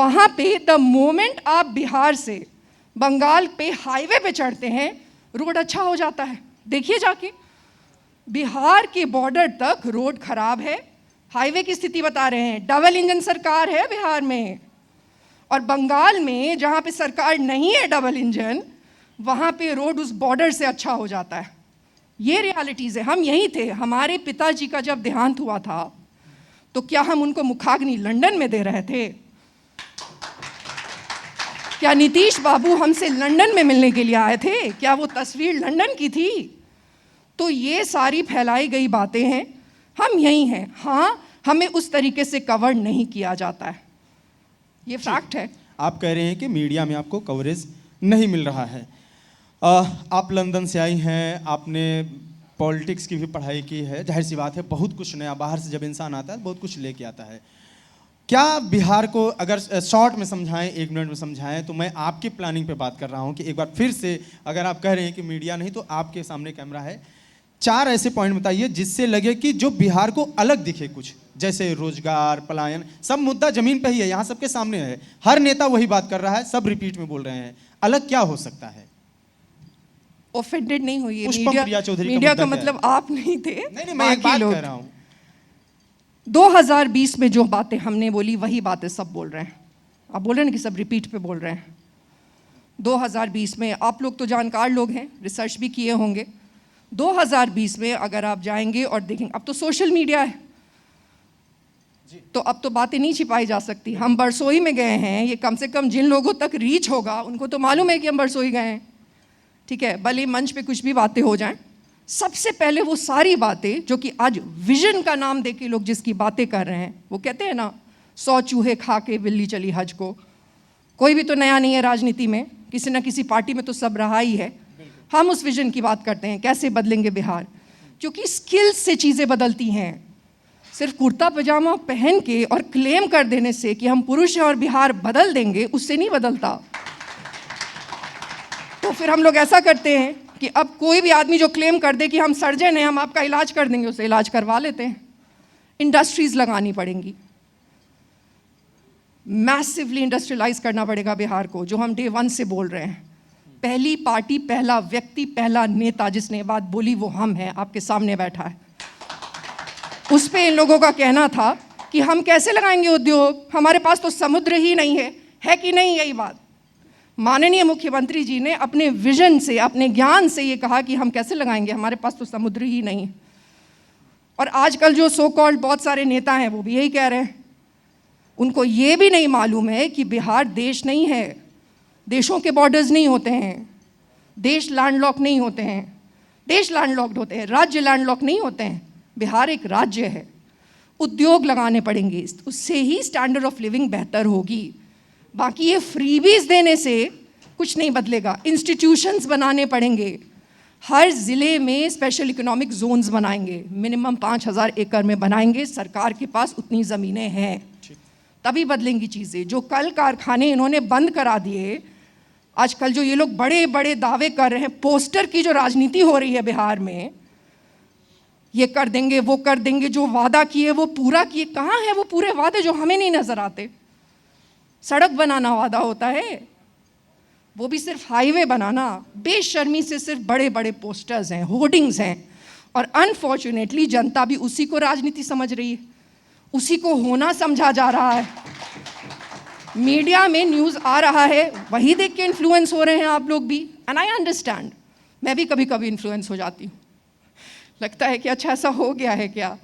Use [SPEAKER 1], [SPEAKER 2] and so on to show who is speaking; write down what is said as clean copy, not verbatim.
[SPEAKER 1] वहाँ पे the moment आप बिहार से बंगाल पे हाईवे पे चढ़ते हैं, रोड अच्छा हो जाता है। देखिए जाके, बिहार के बॉर्डर तक रोड खराब है, हाईवे की स्थिति बता रहे हैं। डबल इंजन सरकार है बिहार में, और बंगाल में जहाँ पे सरकार नहीं है डबल इंजन, वहाँ पे रोड उस बॉर्डर से अच्छा हो जाता है। ये रियलिटीज़ है। हम यहीं थे, हमारे पिताजी का जब देहांत हुआ था तो क्या हम उनको मुखाग्नि लंदन में दे रहे थे? क्या नीतीश बाबू हमसे लंदन में मिलने के लिए आए थे? क्या वो तस्वीर लंदन की थी? तो ये सारी फैलाई गई बातें हैं। हम यहीं हैं। हाँ, हमें उस तरीके से कवर नहीं किया जाता है, ये फैक्ट है।
[SPEAKER 2] आप कह रहे हैं कि मीडिया में आपको कवरेज नहीं मिल रहा है। आप लंदन से आई हैं, आपने पॉलिटिक्स की भी पढ़ाई की है, जाहिर सी बात है बहुत कुछ नया, बाहर से जब इंसान आता है बहुत कुछ लेके आता है। क्या बिहार को अगर शॉर्ट में समझाएं, 1 मिनट में समझाएं, तो मैं आपकी प्लानिंग पे बात कर रहा हूं कि एक बार फिर से, अगर आप कह रहे हैं कि मीडिया नहीं, तो आपके सामने कैमरा है, 4 ऐसे पॉइंट बताइए जिससे लगे कि जो बिहार को अलग दिखे कुछ, जैसे रोजगार, पलायन, सब मुद्दा जमीन पे ही है, यहाँ सबके सामने है, हर नेता वही बात कर रहा है, सब रिपीट में बोल रहे हैं, अलग क्या हो सकता है?
[SPEAKER 1] ऑफेंडेड नहीं हुई
[SPEAKER 2] है
[SPEAKER 1] मीडिया का मतलब आप नहीं थे।
[SPEAKER 2] नहीं, मैं एक बात कह रहा हूँ।
[SPEAKER 1] 2020 में जो बातें हमने बोली वही बातें सब बोल रहे हैं। आप बोल रहे हैं ना कि सब रिपीट पे बोल रहे हैं। 2020 में, आप लोग तो जानकार लोग हैं, रिसर्च भी किए होंगे। 2020 में अगर आप जाएंगे और देखेंगे, अब तो सोशल मीडिया है तो अब तो बातें नहीं छिपाई जा सकती। हम बरसोई में गए हैं, ये कम से कम जिन लोगों तक रीच होगा उनको तो मालूम है कि हम बरसोई गए हैं, ठीक है, भले मंच पे कुछ भी बातें हो जाएं। सबसे पहले वो सारी बातें जो कि आज विजन का नाम देके लोग जिसकी बातें कर रहे हैं, वो कहते हैं ना 100 चूहे खा के बिल्ली चली हज को। कोई भी तो नया नहीं है राजनीति में, किसी ना किसी पार्टी में तो सब रहा ही है। हम उस विजन की बात करते हैं, कैसे बदलेंगे बिहार, क्योंकि स्किल्स से चीज़ें बदलती हैं। सिर्फ कुर्ता पजामा पहन के और क्लेम कर देने से कि हम पुरुष हैं और बिहार बदल देंगे, उससे नहीं बदलता। तो फिर हम लोग ऐसा करते हैं कि अब कोई भी आदमी जो क्लेम कर दे कि हम सर्जन हैं, हम आपका इलाज कर देंगे, उसे इलाज करवा लेते हैं। इंडस्ट्रीज लगानी पड़ेंगी, मैसिवली इंडस्ट्रियलाइज करना पड़ेगा बिहार को, जो हम डे 1 से बोल रहे हैं। पहली पार्टी, पहला व्यक्ति, पहला नेता जिसने ये बात बोली वो हम हैं, आपके सामने बैठा है। उस पे इन लोगों का कहना था कि हम कैसे लगाएंगे उद्योग, हमारे पास तो समुद्र ही नहीं है कि नहीं? यही बात माननीय मुख्यमंत्री जी ने अपने विजन से, अपने ज्ञान से ये कहा कि हम कैसे लगाएंगे, हमारे पास तो समुद्र ही नहीं। और आजकल जो सो कॉल्ड बहुत सारे नेता हैं वो भी यही कह रहे हैं। उनको ये भी नहीं मालूम है कि बिहार देश नहीं है, देशों के बॉर्डर्स नहीं होते हैं, देश लैंडलॉक नहीं होते हैं, देश लैंडलॉक्ड होते हैं, राज्य लैंडलॉक नहीं होते हैं। बिहार एक राज्य है। उद्योग लगाने पड़ेंगे, उससे ही स्टैंडर्ड ऑफ लिविंग बेहतर होगी। बाकी ये फ्रीबीज देने से कुछ नहीं बदलेगा। इंस्टीट्यूशंस बनाने पड़ेंगे, हर ज़िले में स्पेशल इकोनॉमिक जोन्स बनाएंगे, मिनिमम 5000 एकड़ में बनाएंगे, सरकार के पास उतनी ज़मीनें हैं, तभी बदलेंगी चीज़ें। जो कल कारखाने इन्होंने बंद करा दिए, आजकल जो ये लोग बड़े बड़े दावे कर रहे हैं, पोस्टर की जो राजनीति हो रही है बिहार में, ये कर देंगे वो कर देंगे, जो वादा किए वो पूरा किए, कहाँ है वो पूरे वादे जो हमें नहीं नजर आते? सड़क बनाना वादा होता है, वो भी सिर्फ हाईवे बनाना। बेशर्मी से सिर्फ बड़े बड़े पोस्टर्स हैं, होर्डिंग्स हैं, और अनफॉर्चुनेटली जनता भी उसी को राजनीति समझ रही है, उसी को होना समझा जा रहा है। मीडिया में न्यूज़ आ रहा है, वही देख के इन्फ्लुएंस हो रहे हैं आप लोग भी, एंड आई अंडरस्टैंड। मैं भी कभी कभी इन्फ्लुएंस हो जाती हूँ, लगता है कि अच्छा ऐसा हो गया है क्या।